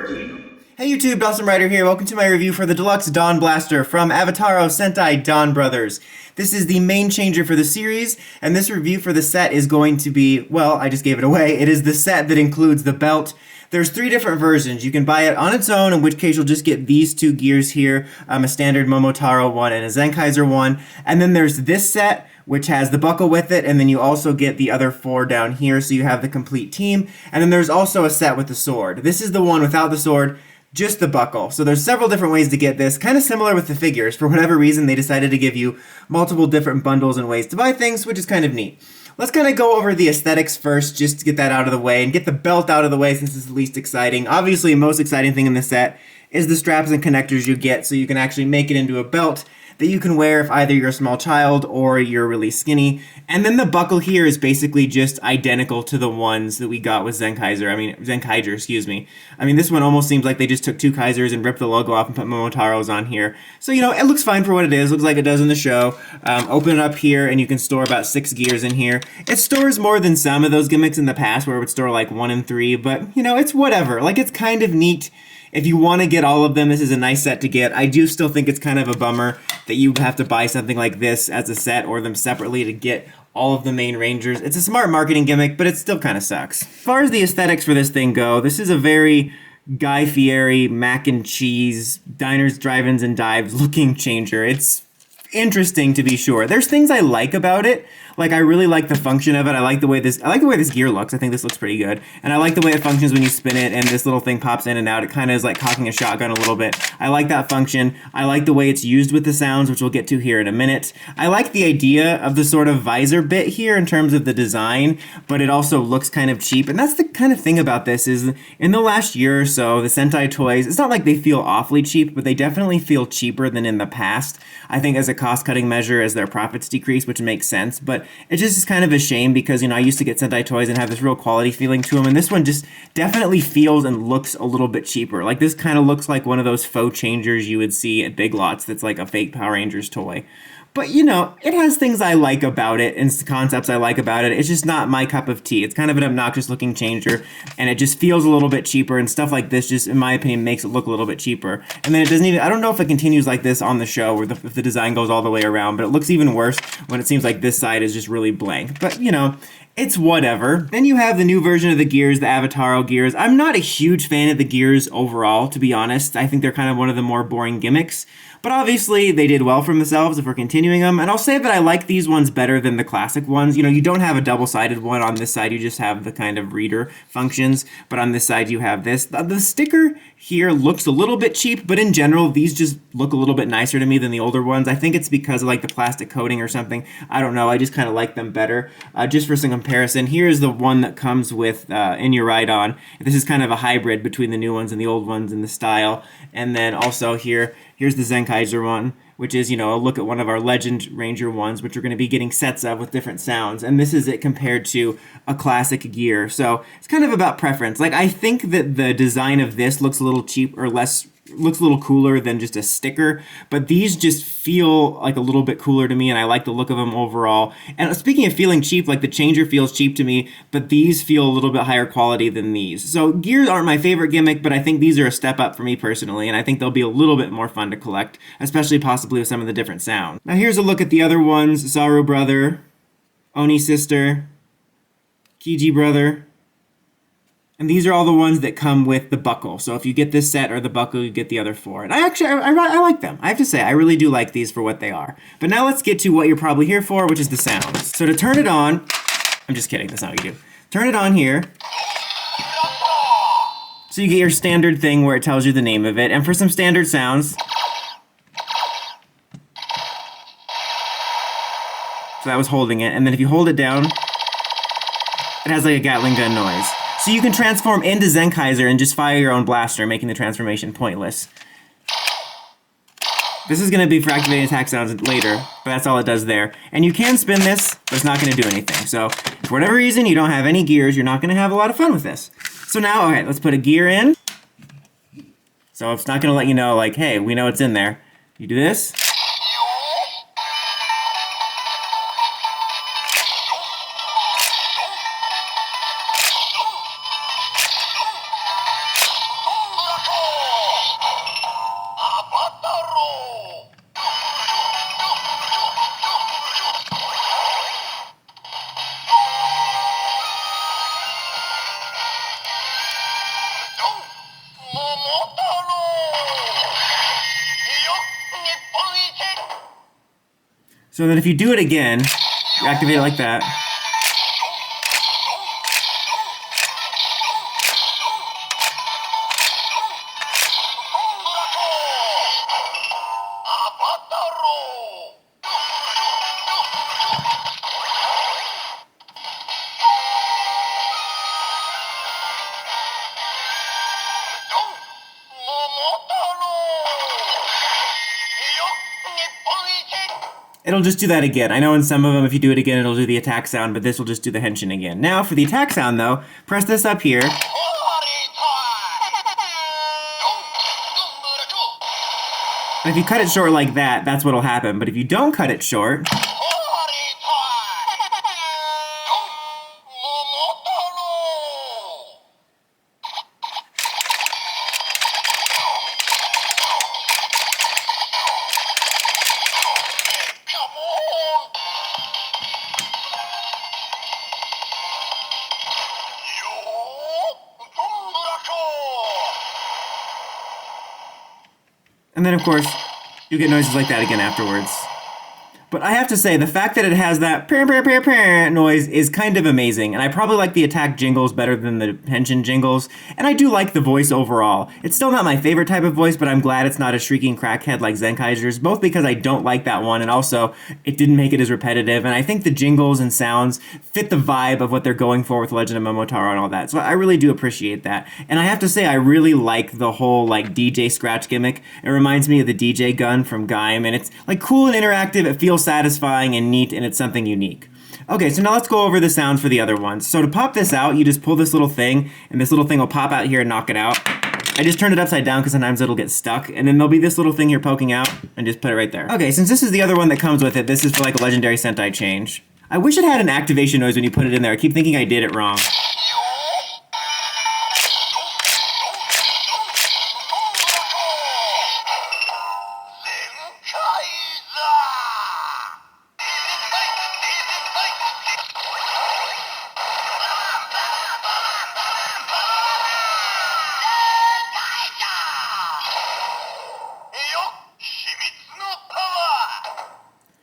Hey YouTube, Dawson Ryder here. Welcome to my review for the deluxe DonBlaster from Avataro Sentai DonBrothers. This is the main changer for the series, and this review for the set is going to be, well, I just gave it away. It is the set that includes the belt. There's 3 different versions. You can buy it on its own, in which case you'll just get these 2 gears here, a standard Momotaro one and a Zenkaiser one. And then there's this set, which has the buckle with it, and then you also get the other 4 down here, so you have the complete team. And then there's also a set with the sword. This is the one without the sword, just the buckle. So there's several different ways to get this, kind of similar with the figures. For whatever reason, they decided to give you multiple different bundles and ways to buy things, which is kind of neat. Let's kind of go over the aesthetics first, just to get that out of the way, and get the belt out of the way since it's the least exciting. Obviously, the most exciting thing in the set is the straps and connectors you get, so you can actually make it into a belt that you can wear if either you're a small child or you're really skinny. And then the buckle here is basically just identical to the ones that we got with Zenkaiser, excuse me. I mean, this one almost seems like they just took 2 Kaisers and ripped the logo off and put Momotaros on here. So, you know, it looks fine for what it is. Looks like it does in the show. Open it up here and you can store about 6 gears in here. It stores more than some of those gimmicks in the past where it would store like 1 and 3, but, you know, it's whatever. Like, it's kind of neat. If you want to get all of them, this is a nice set to get. I do still think it's kind of a bummer that you have to buy something like this as a set or them separately to get all of the main Rangers. It's a smart marketing gimmick, but it still kind of sucks. As far as the aesthetics for this thing go, this is a very Guy Fieri, mac and cheese, diners, drive-ins, and dives looking changer. It's interesting to be sure. There's things I like about it. Like, I really like the function of it. I like the way this gear looks. I think this looks pretty good. And I like the way it functions when you spin it and this little thing pops in and out. It kind of is like cocking a shotgun a little bit. I like that function. I like the way it's used with the sounds, which we'll get to here in a minute. I like the idea of the sort of visor bit here in terms of the design, but it also looks kind of cheap. And that's the kind of thing about this is in the last year or so, the Sentai toys, it's not like they feel awfully cheap, but they definitely feel cheaper than in the past. I think as a cost-cutting measure as their profits decrease, which makes sense, but it just is kind of a shame because, you know, I used to get Sentai toys and have this real quality feeling to them, and this one just definitely feels and looks a little bit cheaper. Like, this kind of looks like one of those faux changers you would see at Big Lots that's like a fake Power Rangers toy. But, you know, it has things I like about it and concepts I like about it. It's just not my cup of tea. It's kind of an obnoxious looking changer, and it just feels a little bit cheaper, and stuff like this just, in my opinion, makes it look a little bit cheaper. And then it doesn't even, I don't know if it continues like this on the show, where if the design goes all the way around, but it looks even worse when it seems like this side is just really blank. But, you know, it's whatever. Then you have the new version of the gears, the Avataro Gears. I'm not a huge fan of the gears overall, to be honest. I think they're kind of one of the more boring gimmicks. But obviously, they did well for themselves if we're continuing them. And I'll say that I like these ones better than the classic ones. You know, you don't have a double-sided one. On this side, you just have the kind of reader functions. But on this side, you have this. The sticker here looks a little bit cheap, but in general, these just look a little bit nicer to me than the older ones. I think it's because of like the plastic coating or something. I don't know. I just kind of like them better. Just for some comparison, here's the one that comes with In Your Ride On. This is kind of a hybrid between the new ones and the old ones in the style. And then also here's the Zenkaiser one, which is, you know, a look at one of our Legend Ranger ones, which we're going to be getting sets of with different sounds. And this is it compared to a classic gear. So it's kind of about preference. Like, I think that the design of this looks a little cheap or looks a little cooler than just a sticker, but these just feel like a little bit cooler to me, and I like the look of them overall. And speaking of feeling cheap, like the changer feels cheap to me, but these feel a little bit higher quality than these. So gears aren't my favorite gimmick, but I think these are a step up for me personally, and I think they'll be a little bit more fun to collect, especially possibly with some of the different sounds. Now here's a look at the other ones: Saru brother, Oni sister, Kiji brother. And these are all the ones that come with the buckle. So if you get this set or the buckle, you get the other 4. And I like them. I have to say, I really do like these for what they are. But now let's get to what you're probably here for, which is the sounds. So to turn it on, I'm just kidding, that's not what you do. Turn it on here. So you get your standard thing where it tells you the name of it. And for some standard sounds, so that was holding it. And then if you hold it down, it has like a Gatling gun noise. So you can transform into Zenkaiser and just fire your own blaster, making the transformation pointless. This is going to be for activating attack sounds later, but that's all it does there. And you can spin this, but it's not going to do anything. So for whatever reason you don't have any gears, you're not going to have a lot of fun with this. So now, okay, let's put a gear in. So it's not going to let you know, like, hey, we know it's in there. You do this. So then if you do it again, you activate it like that. It'll just do that again. I know in some of them, if you do it again, it'll do the attack sound, but this will just do the henshin again. Now, for the attack sound, though, press this up here. And if you cut it short like that, that's what'll happen. But if you don't cut it short... And then, of course, you get noises like that again afterwards. But I have to say, the fact that it has that noise is kind of amazing, and I probably like the attack jingles better than the henshin jingles, and I do like the voice overall. It's still not my favorite type of voice, but I'm glad it's not a shrieking crackhead like Zenkaiser's, both because I don't like that one, and also it didn't make it as repetitive, and I think the jingles and sounds fit the vibe of what they're going for with Legend of Momotaro and all that, so I really do appreciate that. And I have to say, I really like the whole like DJ scratch gimmick. It reminds me of the DJ gun from Gaim, and it's like cool and interactive. It feels satisfying and neat, and it's something unique. Okay, so now let's go over the sounds for the other ones. So to pop this out, you just pull this little thing, and this little thing will pop out here and knock it out. I just turned it upside down because sometimes it'll get stuck, and then there'll be this little thing here poking out, and just put it right there. Okay, since this is the other one that comes with it, this is for like a legendary Sentai change. I wish it had an activation noise when you put it in there. I keep thinking I did it wrong.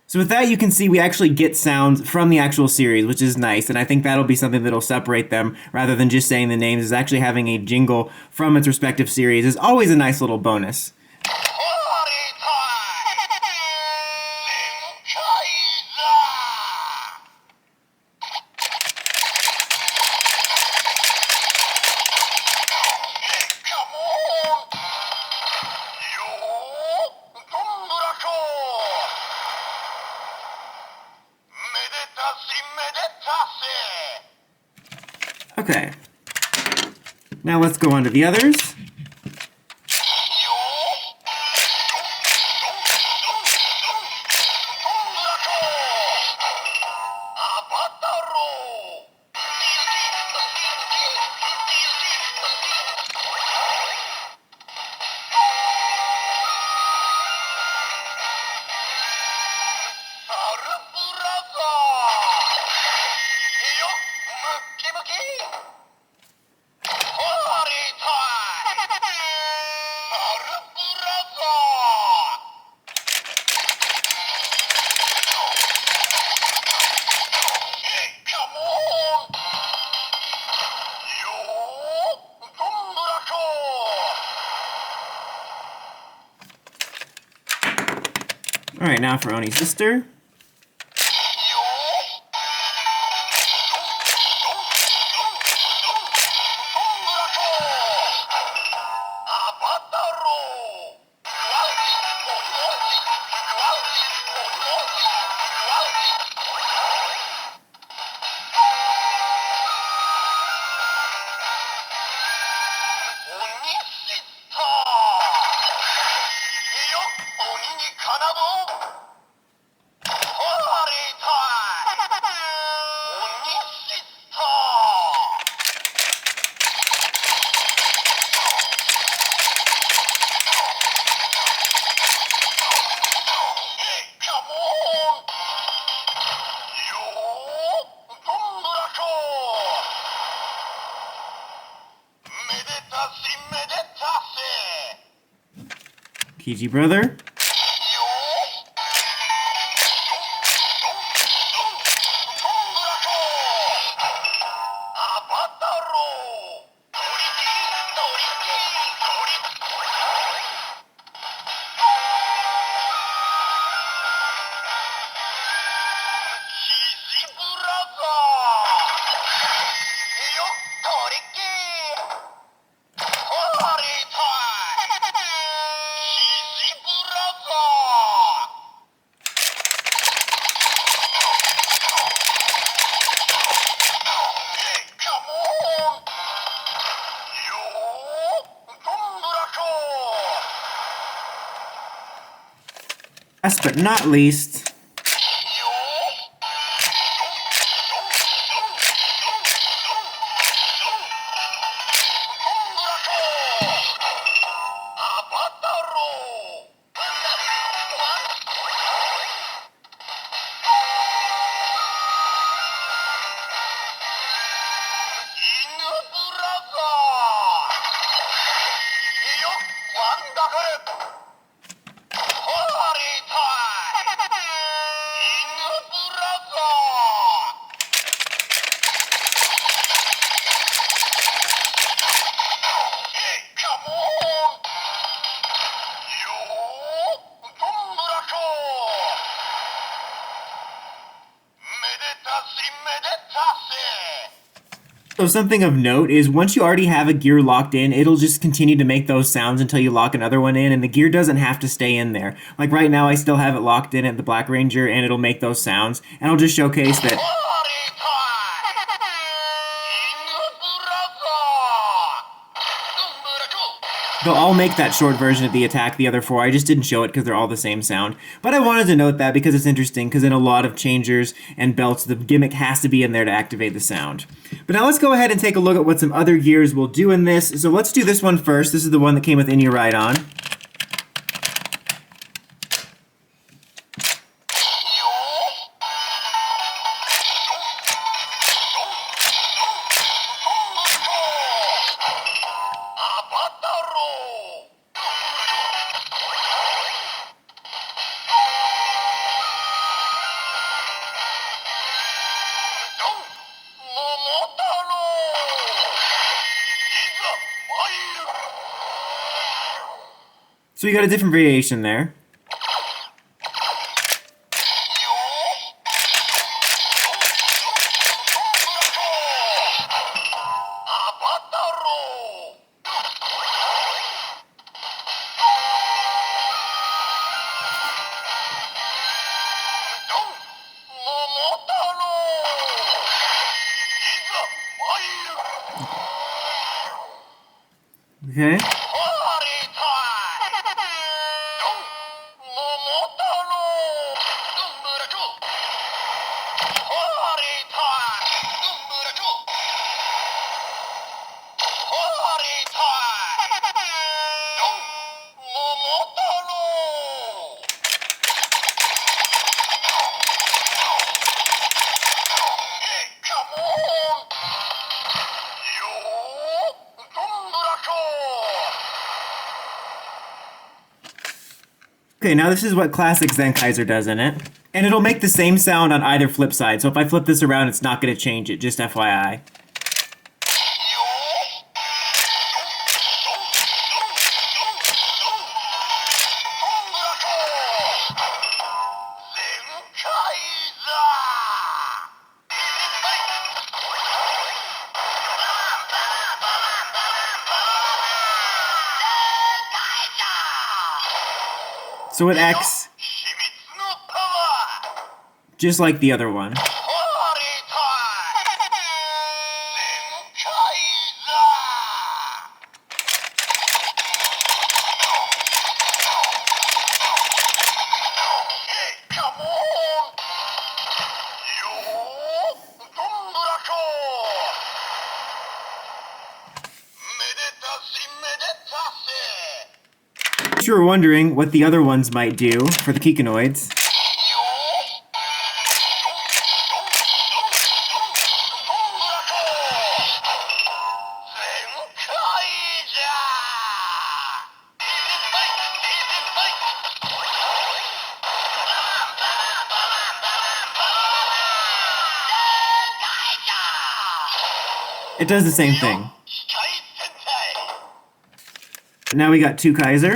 So with that, you can see we actually get sounds from the actual series, which is nice, and I think that'll be something that'll separate them, rather than just saying the names. Is actually having a jingle from its respective series is always a nice little bonus. Okay, now let's go on to the others. Alright, now for Oni's sister. Kiji brother. Last but not least, so something of note is once you already have a gear locked in, it'll just continue to make those sounds until you lock another one in, and the gear doesn't have to stay in there. Like right now, I still have it locked in at the Black Ranger, and it'll make those sounds, and I'll just showcase that. They'll all make that short version of the attack, the other four. I just didn't show it because they're all the same sound. But I wanted to note that because it's interesting, because in a lot of changers and belts, the gimmick has to be in there to activate the sound. But now let's go ahead and take a look at what some other gears will do in this. So let's do this one first. This is the one that came with In Your Ride On. So you got a different variation there. Okay. Okay, now this is what Classic Zenkaiser does in it. And it'll make the same sound on either flip side, so if I flip this around, it's not going to change it, just FYI. So it acts just like the other one. If you were wondering what the other ones might do for the Kikinoids, it does the same thing. Now we got two Kaiser.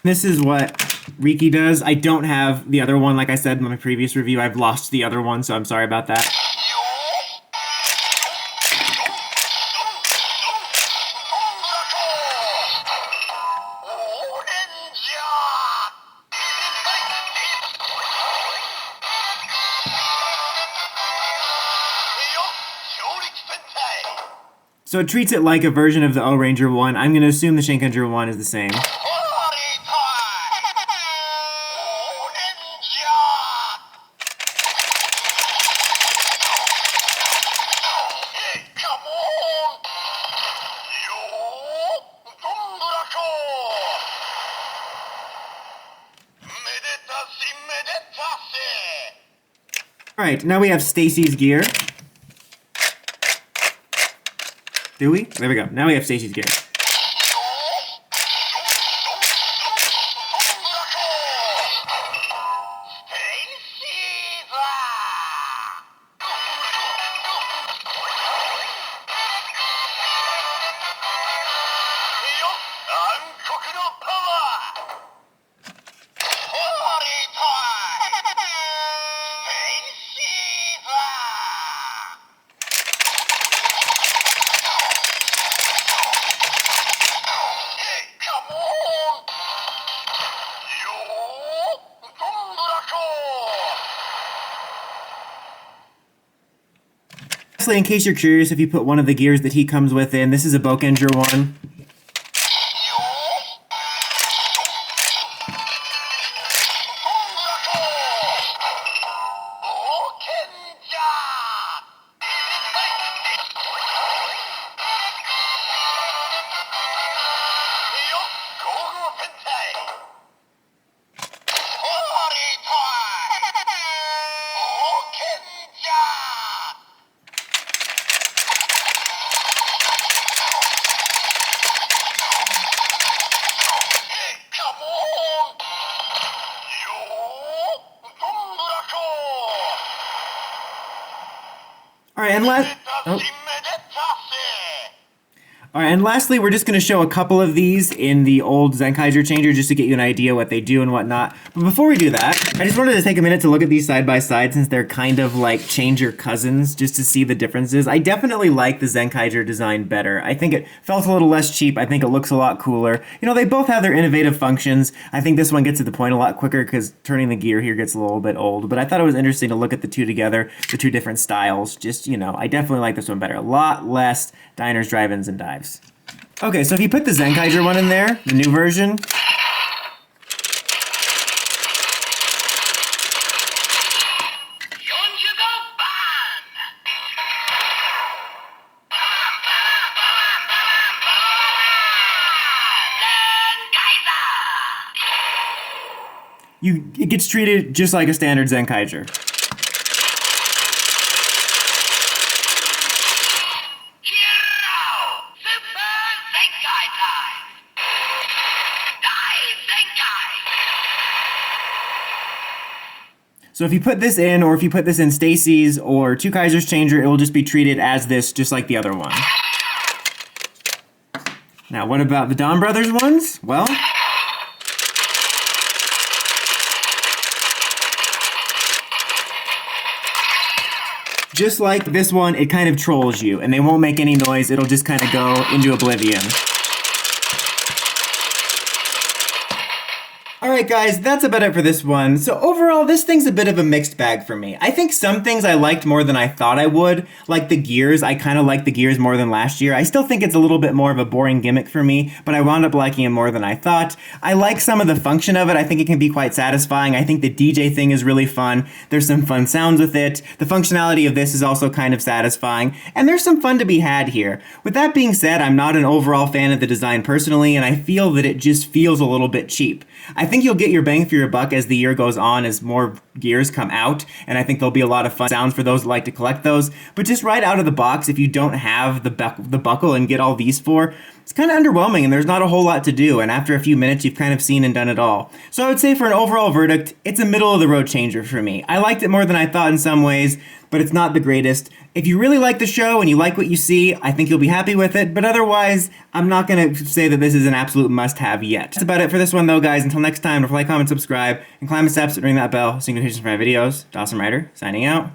This is what Riki does. I don't have the other one, like I said in my previous review. I've lost the other one, so I'm sorry about that. So it treats it like a version of the O-Ranger one. I'm going to assume the Shinkenger one is the same. Alright, now we have Stacy's gear. Do we? There we go. Now we have Stacy's gear. In case you're curious, if you put one of the gears that he comes with in, this is a Bokenger one. Alright, and lastly, we're just going to show a couple of these in the old Zenkaiger changer just to get you an idea what they do and whatnot. But before we do that, I just wanted to take a minute to look at these side by side since they're kind of like changer cousins just to see the differences. I definitely like the Zenkaiger design better. I think it felt a little less cheap. I think it looks a lot cooler. You know, they both have their innovative functions. I think this one gets to the point a lot quicker because turning the gear here gets a little bit old. But I thought it was interesting to look at the two together, the two different styles. Just, you know, I definitely like this one better. A lot less diners, drive-ins, and dives. Okay, so if you put the Zenkaiger one in there, the new version, it gets treated just like a standard Zenkaiger. So if you put this in, or if you put this in Stacy's or Two Kaisers changer, it will just be treated as this, just like the other one. Now, what about the DonBrothers ones? Well, just like this one, it kind of trolls you, and they won't make any noise. It'll just kind of go into oblivion. Alright guys, that's about it for this one. So overall, this thing's a bit of a mixed bag for me. I think some things I liked more than I thought I would. Like the gears, I kind of like the gears more than last year. I still think it's a little bit more of a boring gimmick for me, but I wound up liking it more than I thought. I like some of the function of it. I think it can be quite satisfying. I think the DJ thing is really fun. There's some fun sounds with it. The functionality of this is also kind of satisfying, and there's some fun to be had here. With that being said, I'm not an overall fan of the design personally, and I feel that it just feels a little bit cheap. I think you'll get your bang for your buck as the year goes on, as more gears come out, and I think there'll be a lot of fun sounds for those that like to collect those. But just right out of the box, if you don't have the buckle and get all these four, it's kind of underwhelming and there's not a whole lot to do, and after a few minutes you've kind of seen and done it all. So I would say for an overall verdict, it's a middle of the road changer for me. I liked it more than I thought in some ways, but it's not the greatest. If you really like the show and you like what you see, I think you'll be happy with it, but otherwise, I'm not going to say that this is an absolute must-have yet. That's about it for this one, though, guys. Until next time, don't forget, like, comment, subscribe, and climb the steps and ring that bell so you can get notifications for my videos. Dawson Ryder, signing out.